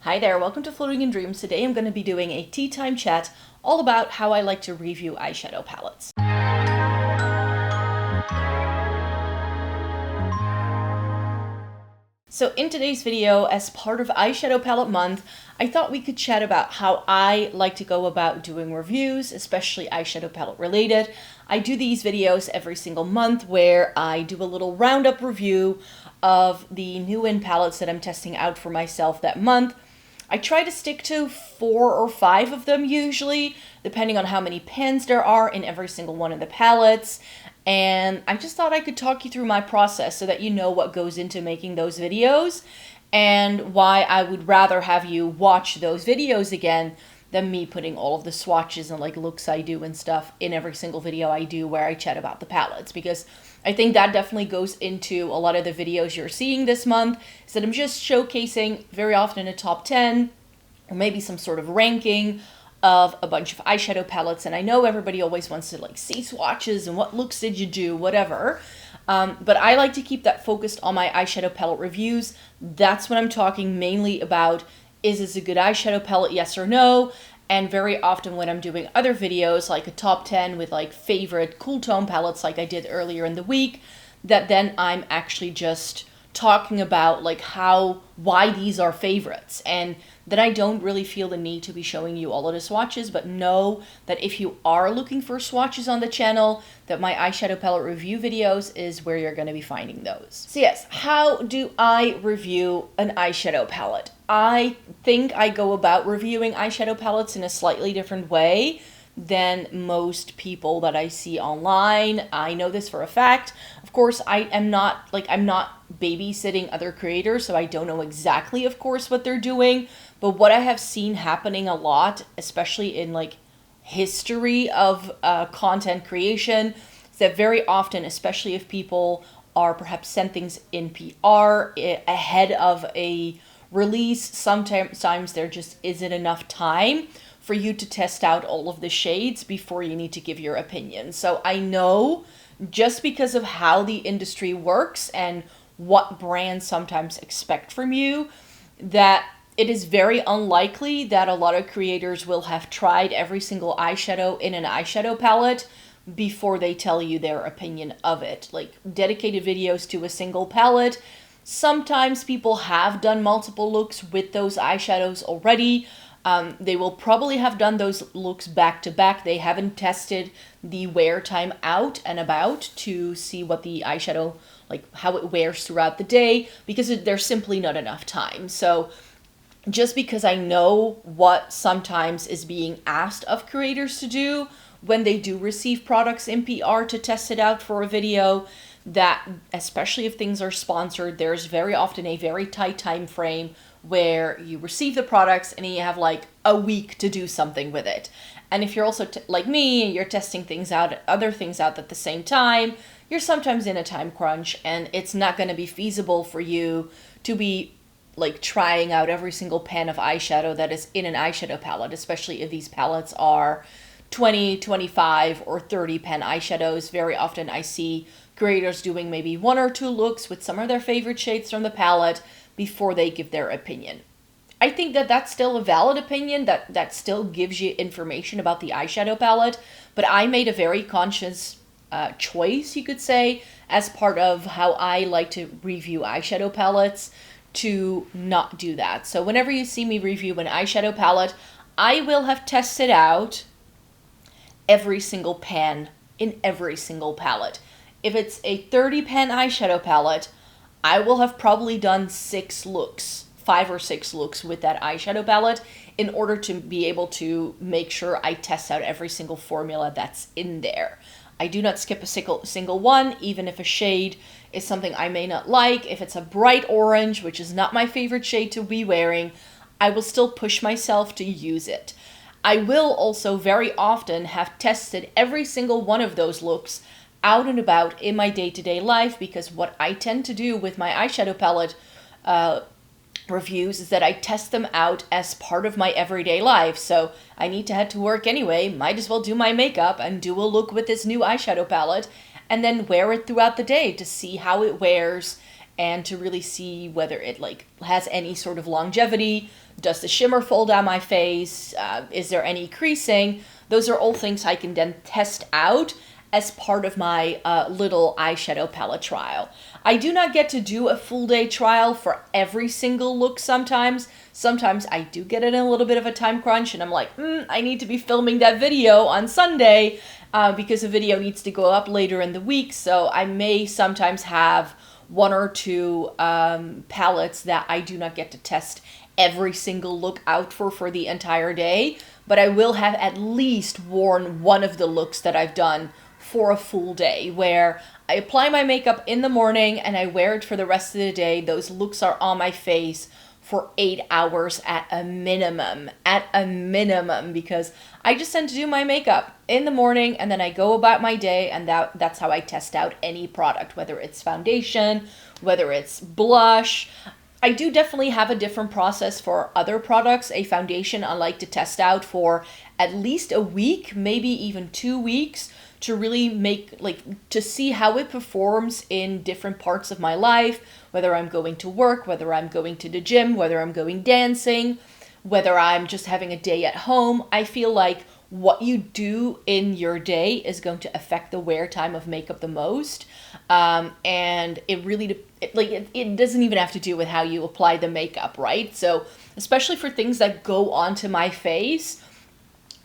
Hi there, welcome to Floating in Dreams. Today I'm going to be doing a tea time chat all about how I like to review eyeshadow palettes. So in today's video, as part of Eyeshadow Palette Month, I thought we could chat about how I like to go about doing reviews, especially eyeshadow palette related. I do these videos every single month where I do a little roundup review of the new palettes that I'm testing out for myself that month. I try to stick to 4 or 5 of them usually, depending on how many pans there are in every single one of the palettes. And I just thought I could talk you through my process so that you know what goes into making those videos and why I would rather have you watch those videos again than me putting all of the swatches and like looks I do and stuff in every single video I do where I chat about the palettes, because I think that definitely goes into a lot of the videos you're seeing this month, is that I'm just showcasing very often a top 10 or maybe some sort of ranking of a bunch of eyeshadow palettes. And I know everybody always wants to like see swatches and what looks did you do, whatever. But I like to keep that focused on my eyeshadow palette reviews. That's what I'm talking mainly about. Is this a good eyeshadow palette, yes or no? And very often when I'm doing other videos, like a top 10 with like favorite cool tone palettes like I did earlier in the week, that then I'm actually just talking about like why these are favorites. And then I don't really feel the need to be showing you all of the swatches, but know that if you are looking for swatches on the channel, that my eyeshadow palette review videos is where you're going to be finding those. So yes, how do I review an eyeshadow palette? I think I go about reviewing eyeshadow palettes in a slightly different way than most people that I see online. I know this for a fact. Of course, I'm not babysitting other creators, so I don't know exactly, of course, what they're doing. But what I have seen happening a lot, especially in like history of content creation, is that very often, especially if people are perhaps sent things in PR ahead of a release, sometimes there just isn't enough time for you to test out all of the shades before you need to give your opinion. So I know, just because of how the industry works and what brands sometimes expect from you, that it is very unlikely that a lot of creators will have tried every single eyeshadow in an eyeshadow palette before they tell you their opinion of it. Like dedicated videos to a single palette. Sometimes people have done multiple looks with those eyeshadows already. They will probably have done those looks back to back. They haven't tested the wear time out and about to see what the eyeshadow, like how it wears throughout the day, because there's simply not enough time. So just because I know what sometimes is being asked of creators to do when they do receive products in PR to test it out for a video, that especially if things are sponsored, there's very often a very tight time frame where you receive the products and you have like a week to do something with it. And if you're also like me and you're testing things out, other things out at the same time, you're sometimes in a time crunch and it's not going to be feasible for you to be like trying out every single pan of eyeshadow that is in an eyeshadow palette, especially if these palettes are 20, 25, or 30 pan eyeshadows. Very often I see creators doing maybe 1 or 2 looks with some of their favorite shades from the palette before they give their opinion. I think that that's still a valid opinion, that still gives you information about the eyeshadow palette, but I made a very conscious choice, you could say, as part of how I like to review eyeshadow palettes, to not do that. So whenever you see me review an eyeshadow palette, I will have tested out every single pan in every single palette. If it's a 30 pan eyeshadow palette, I will have probably done 6 looks, 5 or 6 looks with that eyeshadow palette in order to be able to make sure I test out every single formula that's in there. I do not skip a single one, even if a shade is something I may not like. If it's a bright orange, which is not my favorite shade to be wearing, I will still push myself to use it. I will also very often have tested every single one of those looks out and about in my day-to-day life, because what I tend to do with my eyeshadow palette reviews is that I test them out as part of my everyday life. So I need to head to work anyway, might as well do my makeup and do a look with this new eyeshadow palette and then wear it throughout the day to see how it wears and to really see whether it like has any sort of longevity, Does the shimmer fall down my face? Is there any creasing? Those are all things I can then test out as part of my little eyeshadow palette trial. I do not get to do a full day trial for every single look sometimes. Sometimes I do get in a little bit of a time crunch and I'm like, I need to be filming that video on Sunday because the video needs to go up later in the week. So I may sometimes have one or two palettes that I do not get to test every single look out for the entire day. But I will have at least worn one of the looks that I've done for a full day, where I apply my makeup in the morning and I wear it for the rest of the day. Those looks are on my face for 8 hours at a minimum, because I just tend to do my makeup in the morning and then I go about my day, and that's how I test out any product, whether it's foundation, whether it's blush. I do definitely have a different process for other products. A foundation I like to test out for at least a week, maybe even 2 weeks, to really to see how it performs in different parts of my life, whether I'm going to work, whether I'm going to the gym, whether I'm going dancing, whether I'm just having a day at home. I feel like what you do in your day is going to affect the wear time of makeup the most. And it really, it doesn't even have to do with how you apply the makeup, right? So especially for things that go onto my face,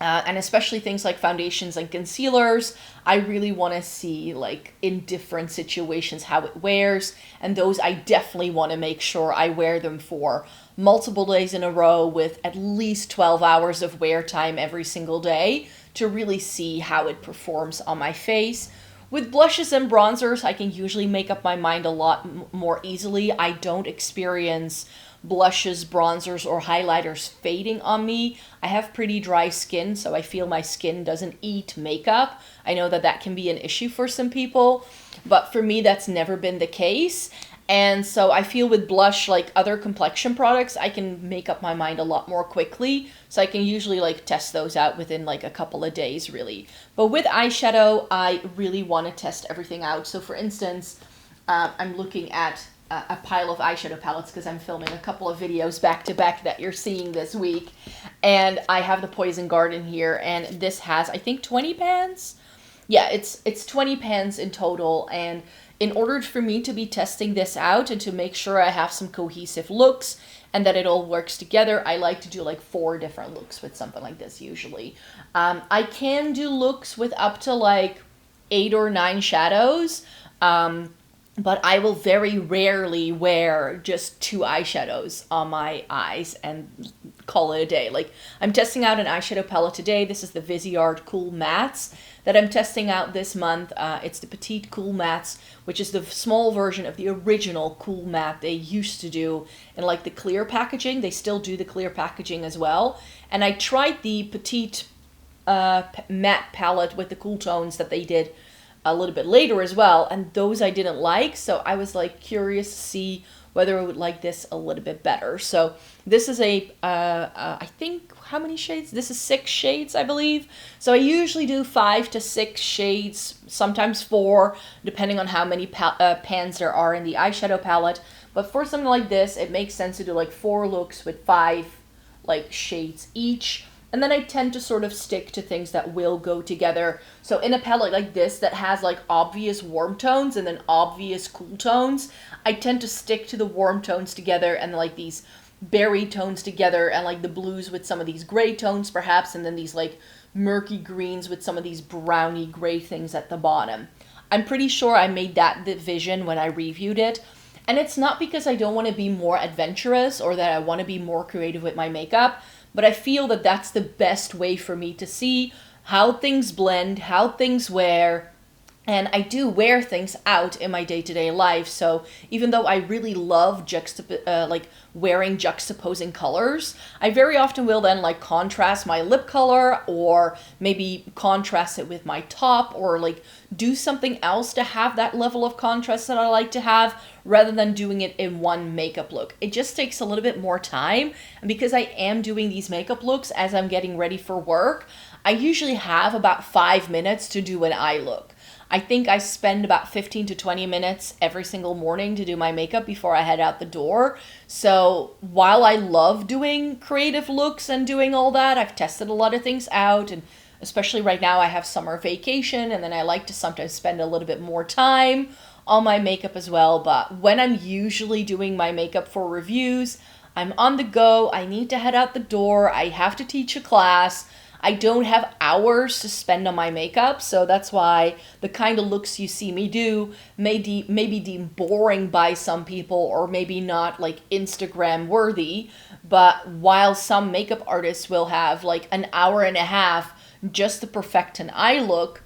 and especially things like foundations and concealers, I really want to see in different situations how it wears. And those I definitely want to make sure I wear them for multiple days in a row with at least 12 hours of wear time every single day to really see how it performs on my face. With blushes and bronzers, I can usually make up my mind a lot more easily. I don't experience blushes, bronzers, or highlighters fading on me. I have pretty dry skin, so I feel my skin doesn't eat makeup. I know that can be an issue for some people, but for me, that's never been the case. And so I feel with blush, like other complexion products, I can make up my mind a lot more quickly. So I can usually test those out within a couple of days, really. But with eyeshadow, I really want to test everything out. So for instance, I'm looking at a pile of eyeshadow palettes because I'm filming a couple of videos back to back that you're seeing this week. And I have the Poison Garden here, and this has, I think, 20 pans. Yeah, it's 20 pans in total, and in order for me to be testing this out and to make sure I have some cohesive looks and that it all works together, I like to do 4 different looks with something like this usually. I can do looks with up to 8 or 9 shadows, but I will very rarely wear just 2 eyeshadows on my eyes and call it a day. I'm testing out an eyeshadow palette today. This is the Viseart Cool Mattes that I'm testing out this month. It's the Petite Cool Mattes, which is the small version of the original Cool Matte they used to do in the clear packaging. They still do the clear packaging as well. And I tried the Petite matte palette with the cool tones that they did a little bit later as well, and those I didn't like, so I was curious to see whether I would like this a little bit better. So this is I think, how many shades? This is 6 shades, I believe. So I usually do 5 to 6 shades, sometimes 4, depending on how many pans there are in the eyeshadow palette. But for something like this, it makes sense to do 4 looks with 5 shades each. And then I tend to sort of stick to things that will go together. So in a palette like this that has obvious warm tones and then obvious cool tones, I tend to stick to the warm tones together and these berry tones together, and the blues with some of these gray tones perhaps, and then these murky greens with some of these browny gray things at the bottom. I'm pretty sure I made that division when I reviewed it. And it's not because I don't want to be more adventurous or that I want to be more creative with my makeup, but I feel that that's the best way for me to see how things blend, how things wear. And I do wear things out in my day-to-day life, so even though I really love wearing juxtaposing colors, I very often will then contrast my lip color, or maybe contrast it with my top, or do something else to have that level of contrast that I like to have, rather than doing it in one makeup look. It just takes a little bit more time, and because I am doing these makeup looks as I'm getting ready for work, I usually have about 5 minutes to do an eye look. I think I spend about 15 to 20 minutes every single morning to do my makeup before I head out the door. So while I love doing creative looks and doing all that, I've tested a lot of things out, and especially right now I have summer vacation, and then I like to sometimes spend a little bit more time on my makeup as well. But when I'm usually doing my makeup for reviews, I'm on the go, I need to head out the door, I have to teach a class, I don't have hours to spend on my makeup, so that's why the kind of looks you see me do may be deemed boring by some people, or maybe not like Instagram worthy. But while some makeup artists will have like an hour and a half just to perfect an eye look,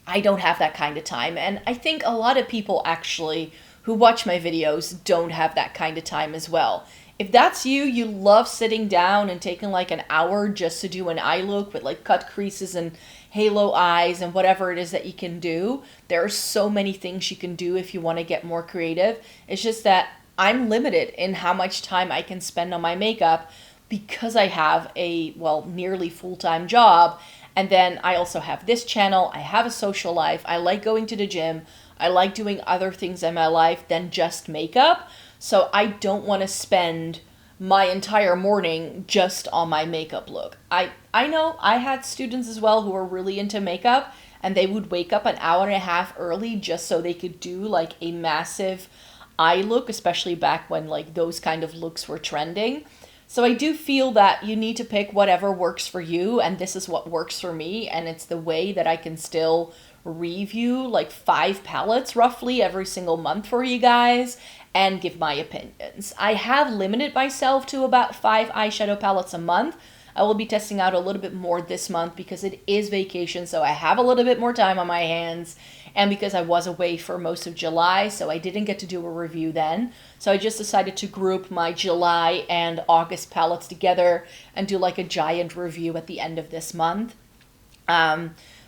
I don't have that kind of time. And I think a lot of people actually who watch my videos don't have that kind of time as well. If that's you, you love sitting down and taking like an hour just to do an eye look with like cut creases and halo eyes and whatever it is that you can do. There are so many things you can do if you want to get more creative. It's just that I'm limited in how much time I can spend on my makeup because I have a, well, nearly full-time job. And then I also have this channel. I have a social life. I like going to the gym. I like doing other things in my life than just makeup. So I don't want to spend my entire morning just on my makeup look. I know I had students as well who were really into makeup, and they would wake up an hour and a half early just so they could do like a massive eye look, especially back when like those kind of looks were trending. So I do feel that you need to pick whatever works for you, and this is what works for me, and it's the way that I can still review like 5 palettes roughly every single month for you guys and give my opinions. I have limited myself to about 5 eyeshadow palettes a month. I will be testing out a little bit more this month because it is vacation, so I have a little bit more time on my hands, and because I was away for most of July, so I didn't get to do a review then. So I just decided to group my July and August palettes together and do like a giant review at the end of this month.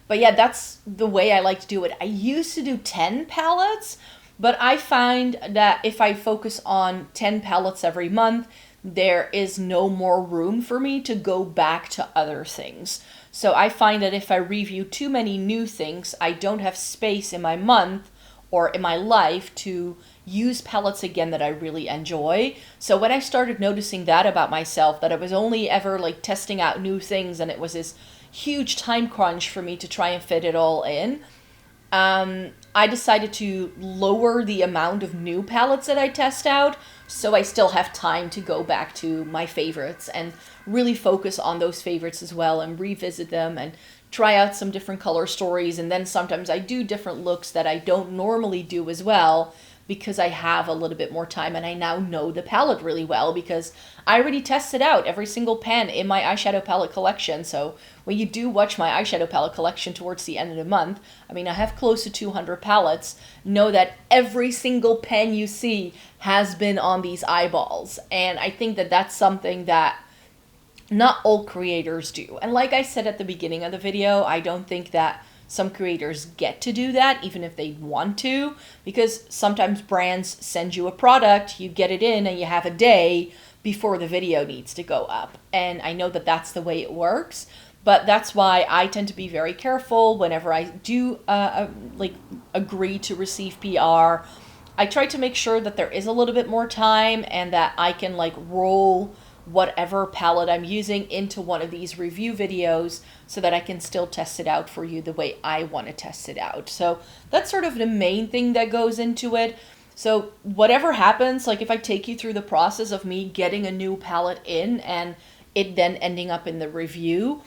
But yeah, that's the way I like to do it. I used to do 10 palettes, but I find that if I focus on 10 palettes every month, there is no more room for me to go back to other things. So I find that if I review too many new things, I don't have space in my month or in my life to use palettes again that I really enjoy. So when I started noticing that about myself, that I was only ever like testing out new things and it was this huge time crunch for me to try and fit it all in, I decided to lower the amount of new palettes that I test out so I still have time to go back to my favorites and really focus on those favorites as well and revisit them and try out some different color stories. And then sometimes I do different looks that I don't normally do as well because I have a little bit more time and I now know the palette really well because I already tested out every single pan in my eyeshadow palette collection. So when you do watch my eyeshadow palette collection towards the end of the month, I mean, I have close to 200 palettes. Know that every single pen you see has been on these eyeballs. And I think that that's something that not all creators do. And like I said at the beginning of the video, I don't think that some creators get to do that, even if they want to, because sometimes brands send you a product, you get it in, and you have a day before the video needs to go up. And I know that that's the way it works, but that's why I tend to be very careful whenever I do agree to receive PR. I try to make sure that there is a little bit more time and that I can like roll whatever palette I'm using into one of these review videos so that I can still test it out for you the way I want to test it out. So that's sort of the main thing that goes into it. So whatever happens, like if I take you through the process of me getting a new palette in and it then ending up in the review,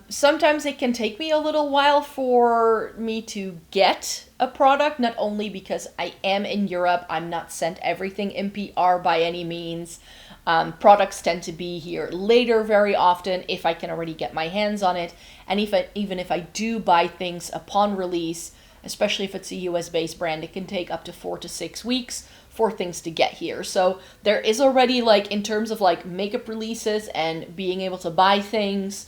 sometimes it can take me a little while for me to get a product, not only because I am in Europe, I'm not sent everything in PR by any means. Products tend to be here later very often if I can already get my hands on it. And even if I do buy things upon release, especially if it's a US-based brand, it can take up to 4 to 6 weeks for things to get here. So there is already, like, in terms of like makeup releases and being able to buy things,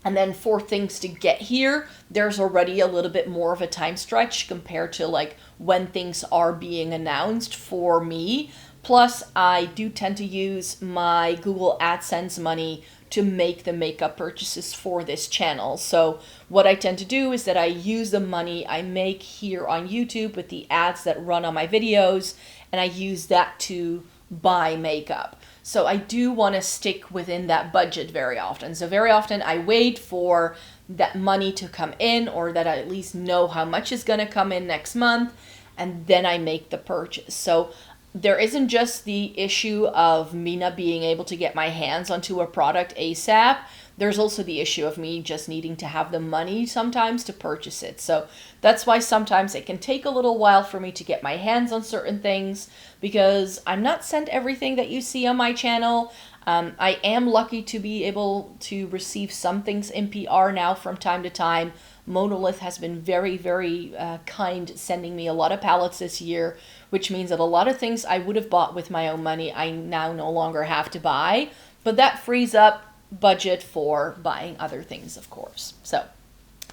and then for things to get here, there's already a little bit more of a time stretch compared to like when things are being announced for me. Plus, I do tend to use my Google AdSense money to make the makeup purchases for this channel. So what I tend to do is that I use the money I make here on YouTube with the ads that run on my videos, and I use that to buy makeup. So I do want to stick within that budget very often. So very often I wait for that money to come in, or that I at least know how much is going to come in next month, and then I make the purchase. So there isn't just the issue of me not being able to get my hands onto a product ASAP. There's also the issue of me just needing to have the money sometimes to purchase it. So that's why sometimes it can take a little while for me to get my hands on certain things, because I'm not sent everything that you see on my channel. I am lucky to be able to receive some things in PR now from time to time. MONOLITH has been very, very kind, sending me a lot of palettes this year, which means that a lot of things I would have bought with my own money, I now no longer have to buy. But that frees up budget for buying other things, of course. So,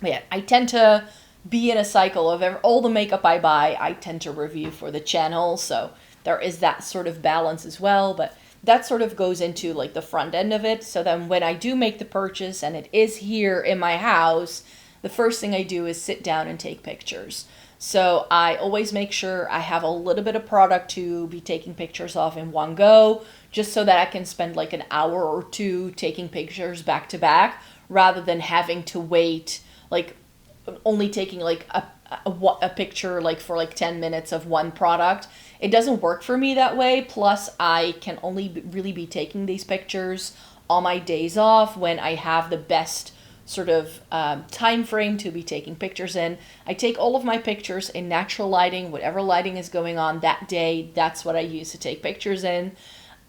yeah, I tend to be in a cycle of all the makeup I buy, I tend to review for the channel. So there is that sort of balance as well. But that sort of goes into like the front end of it. So then when I do make the purchase and it is here in my house, the first thing I do is sit down and take pictures. So I always make sure I have a little bit of product to be taking pictures of in one go, just so that I can spend like an hour or two taking pictures back to back, rather than having to wait, like only taking like a picture like for like 10 minutes of one product. It doesn't work for me that way. Plus, I can only really be taking these pictures on my days off when I have the best sort of time frame to be taking pictures in. I take all of my pictures in natural lighting, whatever lighting is going on that day. That's what I use to take pictures in,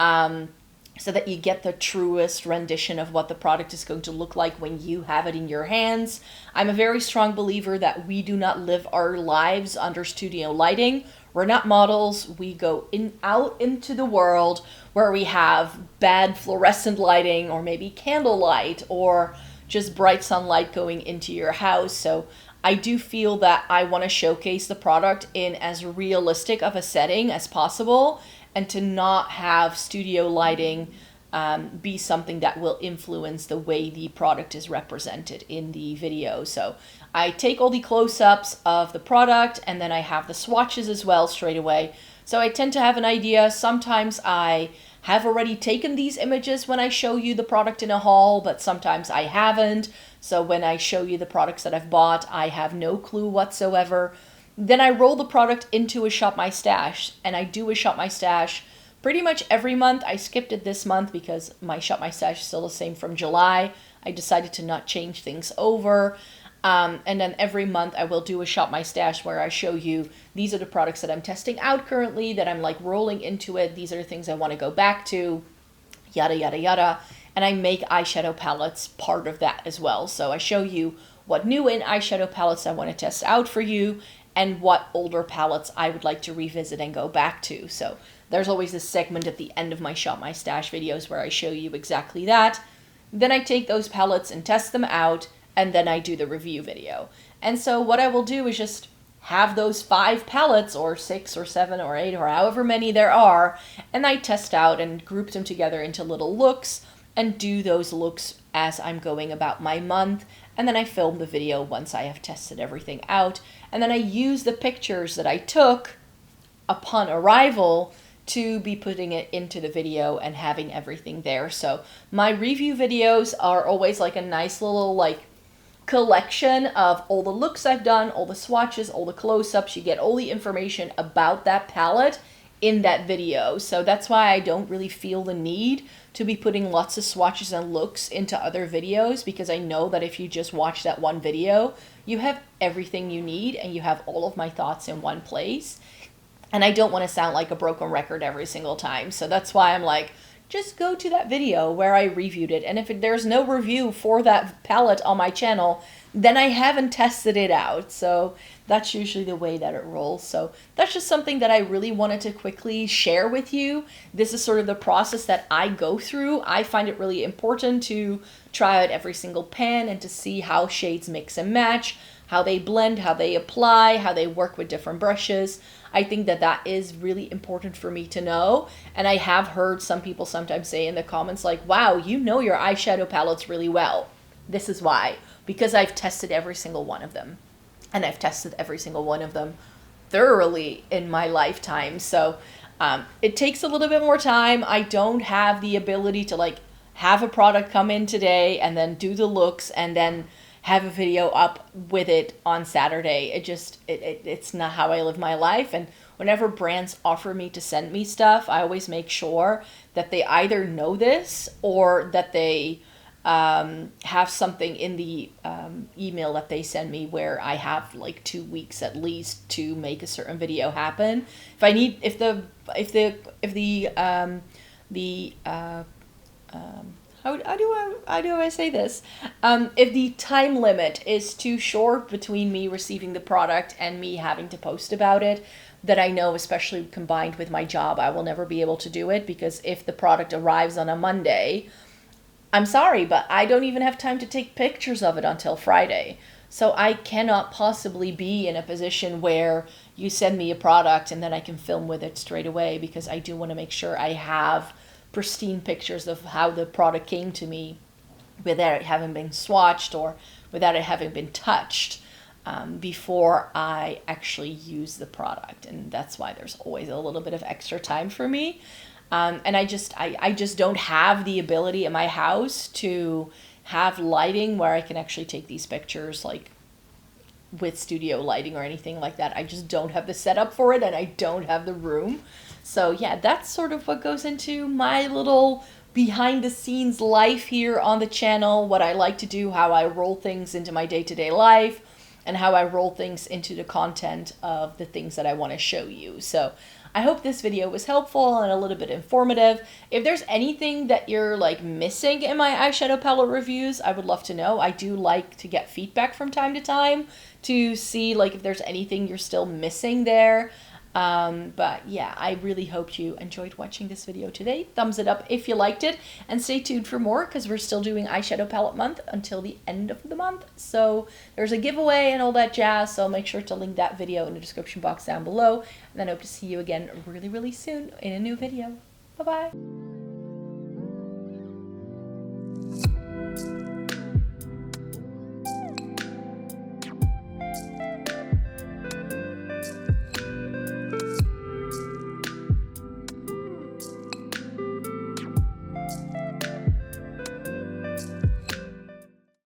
so that you get the truest rendition of what the product is going to look like when you have it in your hands. I'm a very strong believer that we do not live our lives under studio lighting. We're not models. We go out into the world where we have bad fluorescent lighting, or maybe candlelight, or just bright sunlight going into your house. So I do feel that I want to showcase the product in as realistic of a setting as possible, and to not have studio lighting be something that will influence the way the product is represented in the video. So I take all the close-ups of the product, and then I have the swatches as well straight away. So I tend to have an idea. Sometimes I have already taken these images when I show you the product in a haul, but sometimes I haven't. So when I show you the products that I've bought, I have no clue whatsoever. Then I roll the product into a Shop My Stash, and I do a Shop My Stash pretty much every month. I skipped it this month because my Shop My Stash is still the same from July. I decided to not change things over. And then every month I will do a Shop My Stash where I show you, these are the products that I'm testing out currently, that I'm like rolling into it. These are the things I want to go back to, yada, yada, yada. And I make eyeshadow palettes part of that as well. So I show you what new in eyeshadow palettes I want to test out for you, and what older palettes I would like to revisit and go back to. So there's always this segment at the end of my Shop My Stash videos where I show you exactly that. Then I take those palettes and test them out, and then I do the review video. And so what I will do is just have those 5 palettes, or 6 or 7 or 8 or however many there are, and I test out and group them together into little looks, and do those looks as I'm going about my month. And then I film the video once I have tested everything out. And then I use the pictures that I took upon arrival to be putting it into the video and having everything there. So my review videos are always like a nice little like collection of all the looks I've done, all the swatches, all the close-ups. You get all the information about that palette in that video. So that's why I don't really feel the need to be putting lots of swatches and looks into other videos, because I know that if you just watch that one video, you have everything you need and you have all of my thoughts in one place. And I don't want to sound like a broken record every single time. So that's why I'm like, just go to that video where I reviewed it. And if there's no review for that palette on my channel, then I haven't tested it out. So that's usually the way that it rolls. So that's just something that I really wanted to quickly share with you. This is sort of the process that I go through. I find it really important to try out every single pan and to see how shades mix and match. how they blend, how they apply, how they work with different brushes. I think that that is really important for me to know. And I have heard some people sometimes say in the comments like, wow, you know your eyeshadow palettes really well. This is why, because I've tested every single one of them. And I've tested every single one of them thoroughly in my lifetime. So it takes a little bit more time. I don't have the ability to like have a product come in today and then do the looks and then have a video up with it on Saturday. It's not how I live my life. And whenever brands offer me to send me stuff, I always make sure that they either know this or that they have something in the email that they send me where I have like 2 weeks at least to make a certain video happen. If the time limit is too short between me receiving the product and me having to post about it, that I know, especially combined with my job, I will never be able to do it, because if the product arrives on a Monday, I'm sorry, but I don't even have time to take pictures of it until Friday. So I cannot possibly be in a position where you send me a product and then I can film with it straight away, because I do want to make sure I have pristine pictures of how the product came to me without it having been swatched or without it having been touched before I actually use the product. And that's why there's always a little bit of extra time for me. And I just don't have the ability in my house to have lighting where I can actually take these pictures like with studio lighting or anything like that. I just don't have the setup for it, and I don't have the room. So yeah, that's sort of what goes into my little behind the scenes life here on the channel, what I like to do, how I roll things into my day-to-day life, and how I roll things into the content of the things that I want to show you. So I hope this video was helpful and a little bit informative. If there's anything that you're like missing in my eyeshadow palette reviews, I would love to know. I do like to get feedback from time to time to see like if there's anything you're still missing there. But yeah, I really hope you enjoyed watching this video today. Thumbs it up if you liked it, and stay tuned for more, because we're still doing eyeshadow palette month until the end of the month. So there's a giveaway and all that jazz, so make sure to link that video in the description box down below, and then I hope to see you again really, really soon in a new video. Bye-bye.